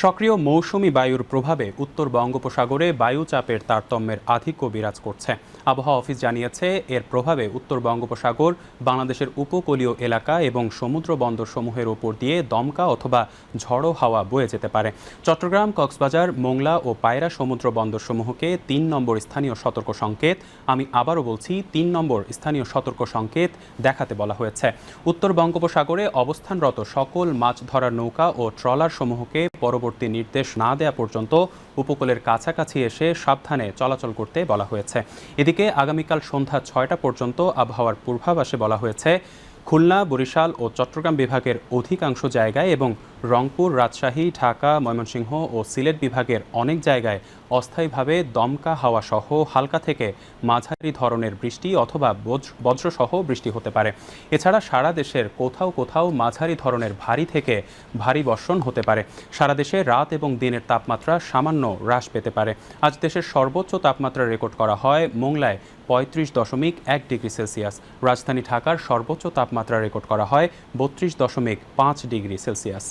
সক্রিয় মৌসুমি বায়ুর প্রভাবে উত্তর বঙ্গোপসাগরে বায়ুচাপের তারতম্যের আধিক্য বিরাজ করছে। আবহাওয়া অফিস জানিয়েছে, এর প্রভাবে উত্তর বঙ্গোপসাগর, বাংলাদেশের উপকূলীয় এলাকা এবং সমুদ্র বন্দরসমূহের ওপর দিয়ে দমকা অথবা ঝড়ো হাওয়া বয়ে যেতে পারে। চট্টগ্রাম, কক্সবাজার, মোংলা ও পায়রা সমুদ্র বন্দরসমূহকে ৩ নম্বর স্থানীয় সতর্ক সংকেত, আমি আবারও বলছি ৩ নম্বর স্থানীয় সতর্ক সংকেত দেখাতে বলা হয়েছে। উত্তর বঙ্গোপসাগরে অবস্থানরত সকল মাছ ধরার নৌকা ও ট্রলার সমূহকে পরবর্তী নির্দেশ না দেওয়া পর্যন্ত উপকূলের কাছাকাছি এসে সাবধানে চলাচল করতে বলা হয়েছে। এদিকে আগামীকাল সন্ধ্যা ৬টা পর্যন্ত আবহাওয়ার পূর্বাভাসে বলা হয়েছে, খুলনা, বরিশাল ও চট্টগ্রাম বিভাগের অধিকাংশ জায়গায় এবং রংপুর, রাজশাহী, ঢাকা, ময়মনসিংহ ও সিলেট বিভাগের অনেক জায়গায় অস্থায়ীভাবে দমকা হাওয়া সহ হালকা থেকে মাঝারি ধরনের বৃষ্টি অথবা বজ্রসহ বৃষ্টি হতে পারে। এছাড়া সারা দেশের কোথাও কোথাও মাঝারি ধরনের ভারী থেকে ভারী বর্ষণ হতে পারে। সারা দেশে রাত এবং দিনের তাপমাত্রা সামান্য হ্রাস পেতে পারে। আজ দেশের সর্বোচ্চ তাপমাত্রা রেকর্ড করা হয় মোংলায় ৩৫.১ ডিগ্রি সেলসিয়াস। রাজধানী ঢাকার সর্বোচ্চ তাপমাত্রা রেকর্ড করা হয় ৩২.৫ ডিগ্রি সেলসিয়াস।